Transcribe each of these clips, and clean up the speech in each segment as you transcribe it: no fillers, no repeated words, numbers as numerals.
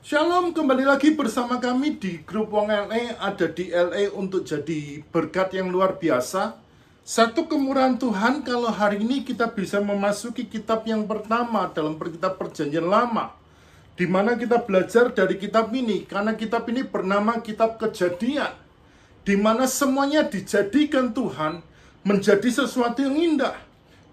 Shalom, kembali lagi bersama kami di grup Wong LA, ada di LA untuk jadi berkat yang luar biasa. Satu kemurahan Tuhan kalau hari ini kita bisa memasuki kitab yang pertama dalam kitab Perjanjian Lama, di mana kita belajar dari kitab ini, karena kitab ini bernama Kitab Kejadian, di mana semuanya dijadikan Tuhan menjadi sesuatu yang indah,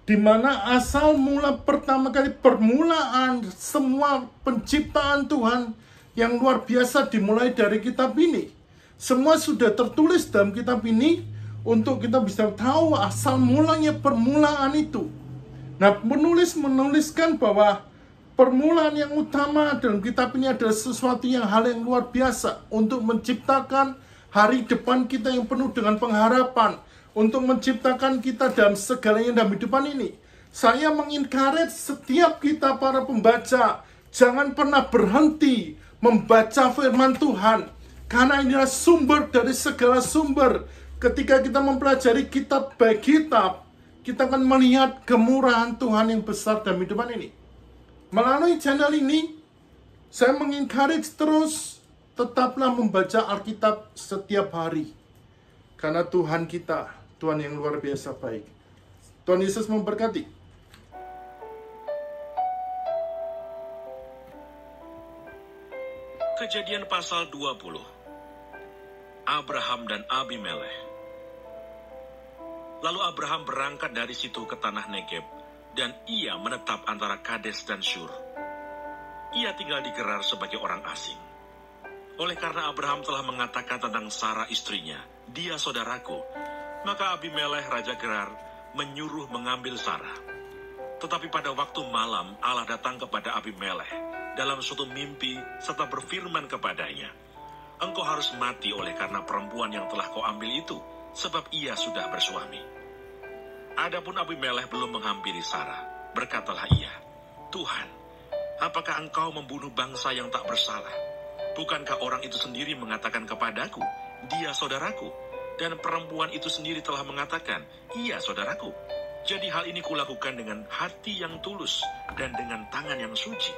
di mana asal mula pertama kali permulaan semua penciptaan Tuhan yang luar biasa dimulai dari kitab ini. Semua sudah tertulis dalam kitab ini untuk kita bisa tahu asal mulanya permulaan itu. Nah, penulis menuliskan bahwa permulaan yang utama dalam kitab ini adalah sesuatu yang hal yang luar biasa untuk menciptakan hari depan kita yang penuh dengan pengharapan, untuk menciptakan kita dalam segalanya dalam hidupan ini. Saya mengencourage setiap kita para pembaca, jangan pernah berhenti membaca firman Tuhan, karena inilah sumber dari segala sumber. Ketika kita mempelajari kitab by kitab, kita akan melihat kemurahan Tuhan yang besar dalam hidupan ini. Melalui channel ini, saya mengencourage terus, tetaplah membaca Alkitab setiap hari, karena Tuhan kita, Tuhan yang luar biasa baik. Tuhan Yesus memberkati. Kejadian pasal 20. Abraham dan Abimelekh. Lalu Abraham berangkat dari situ ke tanah Negeb, dan ia menetap antara Kades dan Syur. Ia tinggal di Gerar sebagai orang asing. Oleh karena Abraham telah mengatakan tentang Sarah istrinya, "Dia saudaraku," maka Abimelekh raja Gerar menyuruh mengambil Sarah. Tetapi pada waktu malam Allah datang kepada Abimelekh dalam suatu mimpi serta berfirman kepadanya, "Engkau harus mati oleh karena perempuan yang telah kau ambil itu, sebab ia sudah bersuami." Adapun Abimelekh belum menghampiri Sarah, berkatalah ia, "Tuhan, apakah engkau membunuh bangsa yang tak bersalah? Bukankah orang itu sendiri mengatakan kepadaku, 'Dia saudaraku,' dan perempuan itu sendiri telah mengatakan, 'Iya saudaraku'? Jadi hal ini kulakukan dengan hati yang tulus dan dengan tangan yang suci."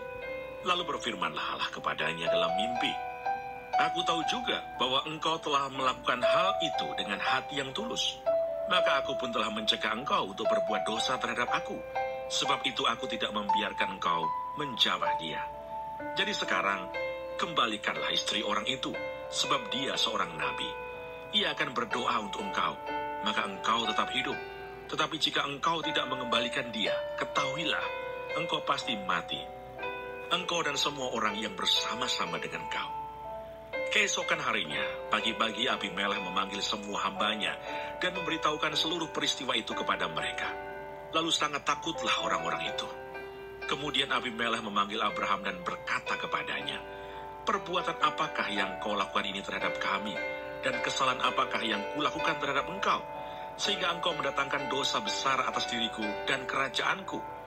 Lalu berfirmanlah Allah kepadanya dalam mimpi, "Aku tahu juga bahwa engkau telah melakukan hal itu dengan hati yang tulus. Maka aku pun telah mencegah engkau untuk berbuat dosa terhadap aku. Sebab itu aku tidak membiarkan engkau menjamah dia. Jadi sekarang, kembalikanlah istri orang itu, sebab dia seorang nabi. Ia akan berdoa untuk engkau, maka engkau tetap hidup. Tetapi jika engkau tidak mengembalikan dia, ketahuilah, engkau pasti mati. Engkau dan semua orang yang bersama-sama dengan kau." Keesokan harinya, pagi-pagi Abimelekh memanggil semua hambanya dan memberitahukan seluruh peristiwa itu kepada mereka. Lalu sangat takutlah orang-orang itu. Kemudian Abimelekh memanggil Abraham dan berkata kepadanya, "Perbuatan apakah yang kau lakukan ini terhadap kami, dan kesalahan apakah yang kulakukan terhadap engkau, sehingga engkau mendatangkan dosa besar atas diriku dan kerajaanku?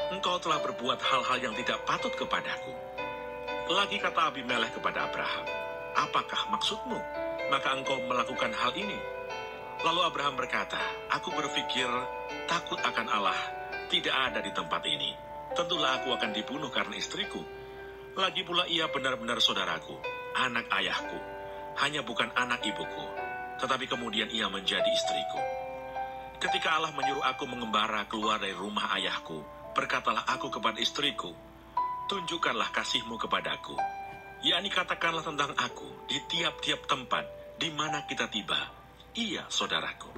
Engkau telah berbuat hal-hal yang tidak patut kepadaku." Lagi kata Abimelekh kepada Abraham, "Apakah maksudmu? Maka engkau melakukan hal ini." Lalu Abraham berkata, "Aku berpikir takut akan Allah tidak ada di tempat ini. Tentulah aku akan dibunuh karena istriku. Lagi pula ia benar-benar saudaraku, anak ayahku, hanya bukan anak ibuku. Tetapi kemudian ia menjadi istriku. Ketika Allah menyuruh aku mengembara keluar dari rumah ayahku, berkatalah aku kepada istriku, 'Tunjukkanlah kasihmu kepadaku, yakni katakanlah tentang aku di tiap-tiap tempat di mana kita tiba. Iya saudaraku.'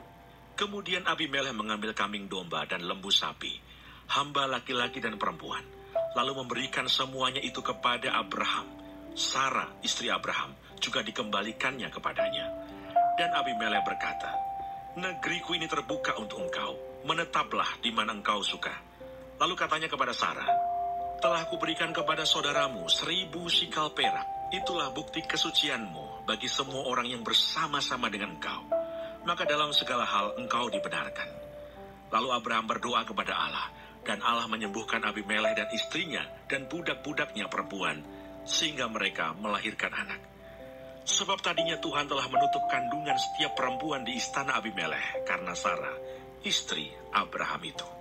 Kemudian Abimelekh mengambil kambing domba dan lembu sapi, hamba laki-laki dan perempuan, lalu memberikan semuanya itu kepada Abraham. Sarah, istri Abraham, juga dikembalikannya kepadanya. Dan Abimelekh berkata, 'Negeriku ini terbuka untuk engkau, menetaplah di mana engkau suka.' Lalu katanya kepada Sarah, 'Telah kuberikan kepada saudaramu 1000 sikal perak. Itulah bukti kesucianmu bagi semua orang yang bersama-sama dengan engkau. Maka dalam segala hal engkau dibenarkan.' Lalu Abraham berdoa kepada Allah, dan Allah menyembuhkan Abimelekh dan istrinya dan budak-budaknya perempuan, sehingga mereka melahirkan anak. Sebab tadinya Tuhan telah menutup kandungan setiap perempuan di istana Abimelekh karena Sarah, istri Abraham itu."